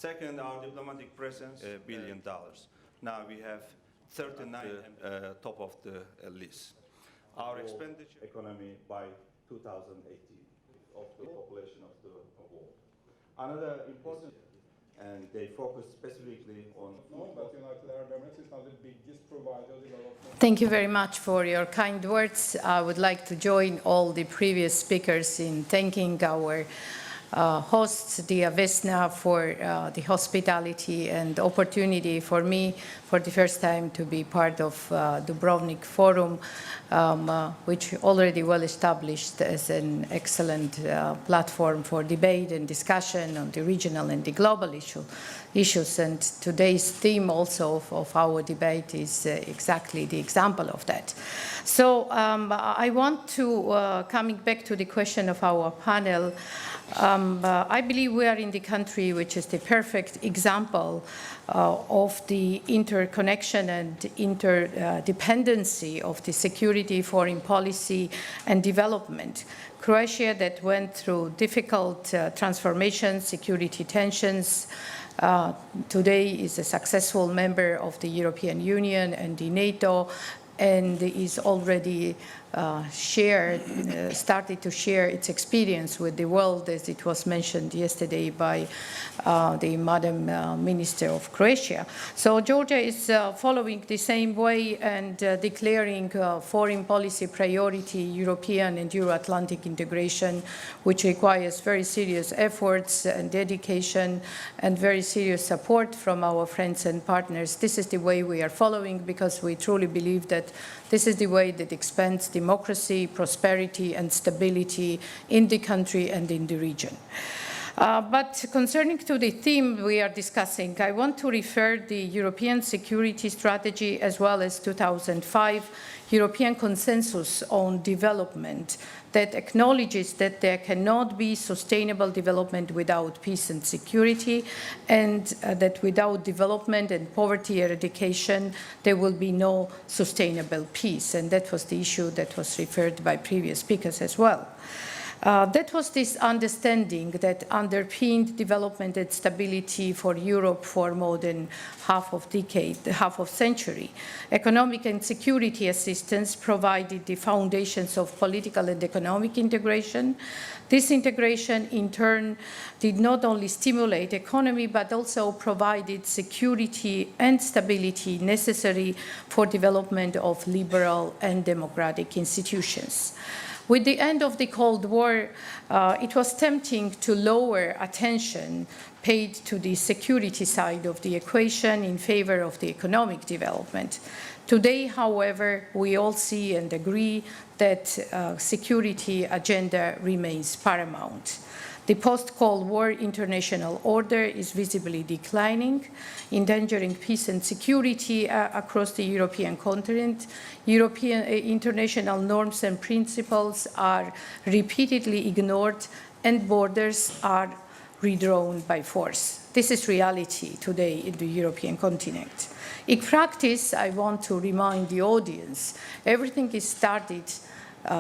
Second, our diplomatic presence, $1 billion. Now we have 39 top of the list. Our expenditure economy by 2018 of the population of the world. Another important, and they focus specifically on. Thank you very much for your kind words. I would like to join all the previous speakers in thanking our hosts, Dia Vesna, for the hospitality and opportunity for me for the first time to be part of Dubrovnik Forum, which already well established as an excellent platform for debate and discussion on the regional and the global issues. And today's theme also of our debate is exactly the example of that. So I want to, coming back to the question of our panel, I believe we are in the country which is the perfect example of the interconnection and interdependency of the security, foreign policy, and development. Croatia, that went through difficult transformations, security tensions, today is a successful member of the European Union and the NATO, and is already started to share its experience with the world, as it was mentioned yesterday by the Madam Minister of Croatia. So Georgia is following the same way and declaring foreign policy priority, European and Euro-Atlantic integration, which requires very serious efforts and dedication and very serious support from our friends and partners. This is the way we are following, because we truly believe that this is the way that expands democracy, prosperity, and stability in the country and in the region. But concerning to the theme we are discussing, I want to refer the European security strategy as well as 2005 European consensus on development that acknowledges that there cannot be sustainable development without peace and security, and that without development and poverty eradication, there will be no sustainable peace. And that was the issue that was referred by previous speakers as well. That was this understanding that underpinned development and stability for Europe for more than half of century. Economic and security assistance provided the foundations of political and economic integration. This integration, in turn, did not only stimulate economy, but also provided security and stability necessary for development of liberal and democratic institutions. With the end of the Cold War, it was tempting to lower attention paid to the security side of the equation in favor of the economic development. Today, however, we all see and agree that security agenda remains paramount. The post-Cold War international order is visibly declining, endangering peace and security across the European continent. European international norms and principles are repeatedly ignored, and borders are redrawn by force. This is reality today in the European continent. In practice, I want to remind the audience, everything is started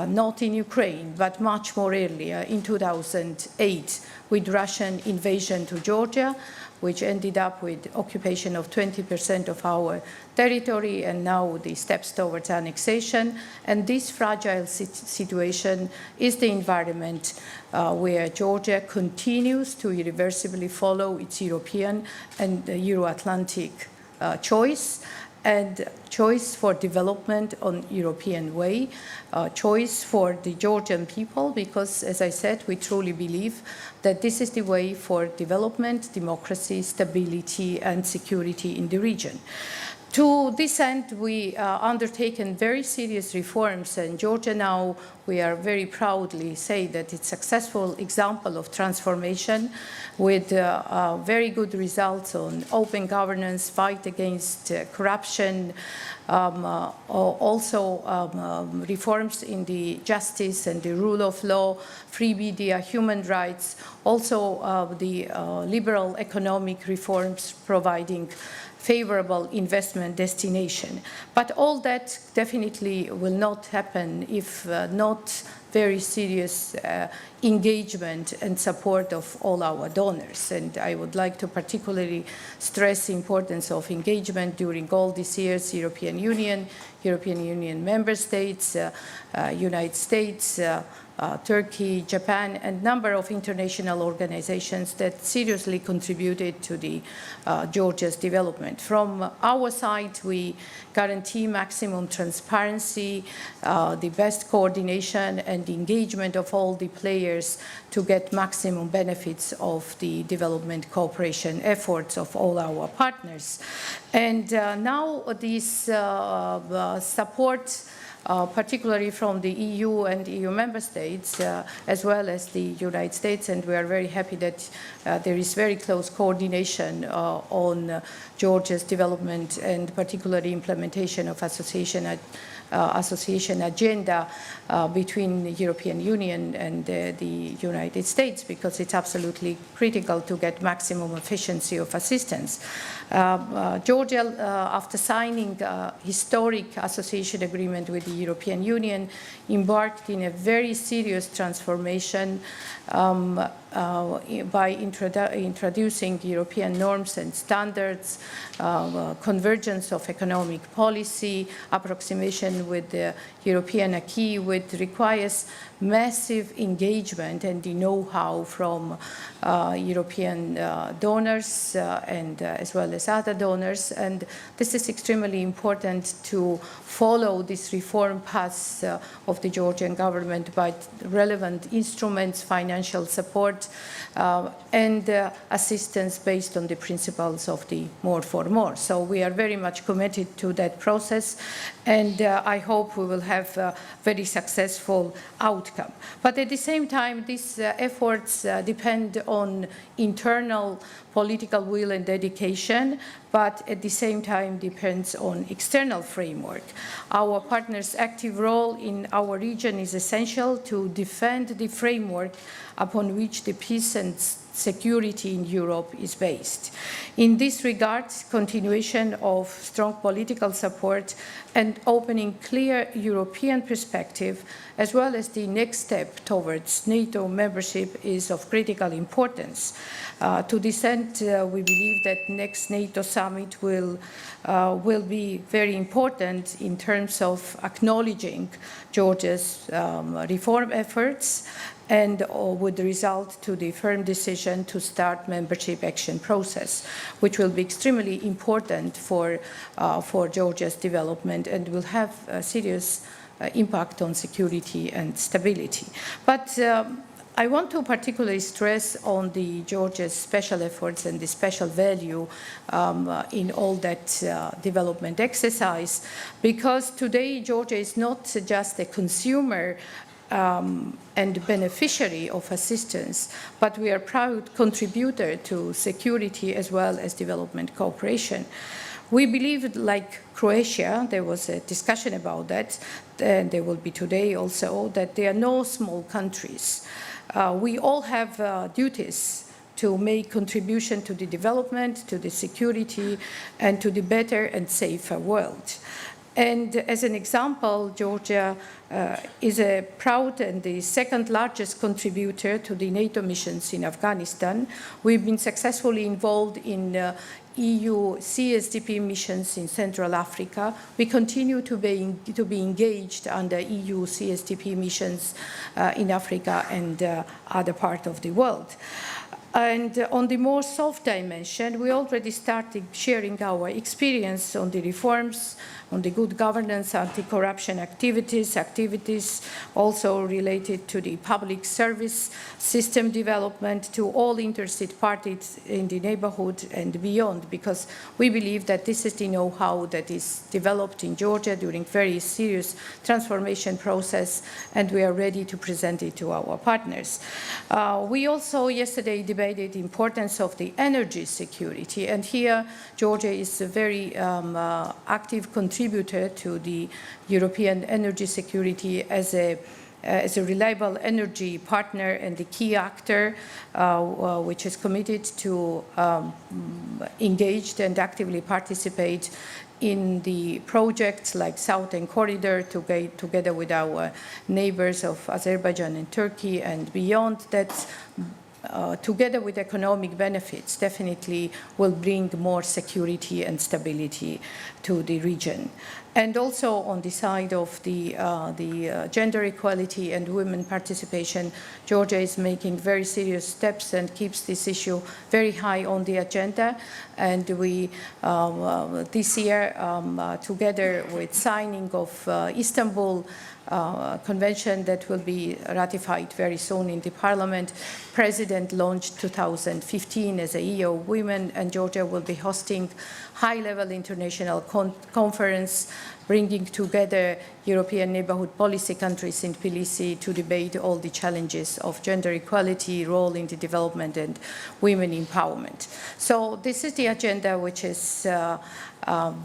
not in Ukraine, but much more earlier, in 2008, with Russian invasion to Georgia, which ended up with occupation of 20% of our territory, and now the steps towards annexation. And this fragile situation is the environment where Georgia continues to irreversibly follow its European and Euro-Atlantic choice, and choice for development on European way, choice for the Georgian people, because, as I said, we truly believe that this is the way for development, democracy, stability, and security in the region. To this end, we undertaken very serious reforms, and Georgia now, we are very proudly say that it's a successful example of transformation with very good results on open governance, fight against corruption, also reforms in the justice and the rule of law, free media, human rights, also the liberal economic reforms providing favorable investment destination. But all that definitely will not happen if not very serious engagement and support of all our donors. And I would like to particularly stress the importance of engagement during all these years, European Union member states, United States, Turkey, Japan, and number of international organizations that seriously contributed to the Georgia's development. From our side, we guarantee maximum transparency, the best coordination and engagement of all the players to get maximum benefits of the development cooperation efforts of all our partners. And now this support particularly from the EU and EU member states, as well as the United States, and we are very happy that there is very close coordination on Georgia's development and particularly implementation of association agenda between the European Union and the United States, because it's absolutely critical to get maximum efficiency of assistance. Georgia, after signing a historic association agreement with the European Union, embarked in a very serious transformation by introducing European norms and standards, convergence of economic policy, approximation with the European acquis, which requires massive engagement and the know-how from European donors and as well as other donors. And this is extremely important to follow this reform path of the Georgian government by relevant instruments, financial support, and assistance based on the principles of the more for more. So we are very much committed to that process, and I hope we will have a very successful outcome. But at the same time, these efforts depend on internal political will and dedication, but at the same time depends on external framework. Our partners' active role in our region is essential to defend the framework upon which the peace and security in Europe is based. In this regard, continuation of strong political support and opening clear European perspective, as well as the next step towards NATO membership, is of critical importance. To this end, we believe that next NATO summit will be very important in terms of acknowledging Georgia's reform efforts and would result to the firm decision to start membership action process, which will be extremely important for Georgia's development and will have a serious impact on security and stability. But I want to particularly stress on the Georgia's special efforts and the special value in all that development exercise, because today Georgia is not just a consumer and beneficiary of assistance, but we are a proud contributor to security as well as development cooperation. We believe, like Croatia, there was a discussion about that, and there will be today also, that there are no small countries. We all have duties to make contribution to the development, to the security, and to the better and safer world. And as an example, Georgia is a proud and the second largest contributor to the NATO missions in Afghanistan. We've been successfully involved in EU CSDP missions in Central Africa. We continue to be engaged under EU CSDP missions in Africa and other parts of the world. And on the more soft dimension, we already started sharing our experience on the reforms, on the good governance, anti-corruption activities also related to the public service system development, to all interested parties in the neighborhood and beyond, because we believe that this is the know-how that is developed in Georgia during very serious transformation process, and we are ready to present it to our partners. We also yesterday debated the importance of the energy security, and here Georgia is a very active contributor to the European energy security as a as a reliable energy partner and the key actor which is committed to engage and actively participate in the projects like Southern Corridor together with our neighbors of Azerbaijan and Turkey and beyond that. Together with economic benefits, definitely will bring more security and stability to the region. And also on the side of the gender equality and women participation, Georgia is making very serious steps and keeps this issue very high on the agenda. And we, this year, together with signing of Istanbul Convention that will be ratified very soon in the Parliament, President launched 2015 as a year of women, and Georgia will be hosting high-level international conference bringing together European neighborhood policy countries in Tbilisi to debate all the challenges of gender equality, role in the development and women empowerment. So this is the agenda which is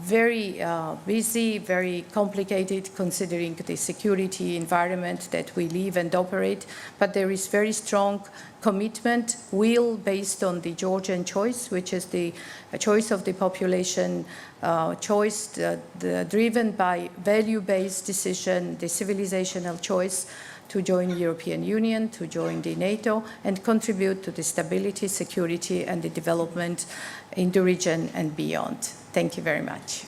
very busy, very complicated considering the security environment that we live and operate, but there is very strong commitment, will based on the Georgian choice, which is the choice of the population, choice driven by value-based decision, the civilizational choice to join the European Union, to join the NATO, and contribute to the stability, security, and the development in the region and beyond. Thank you very much.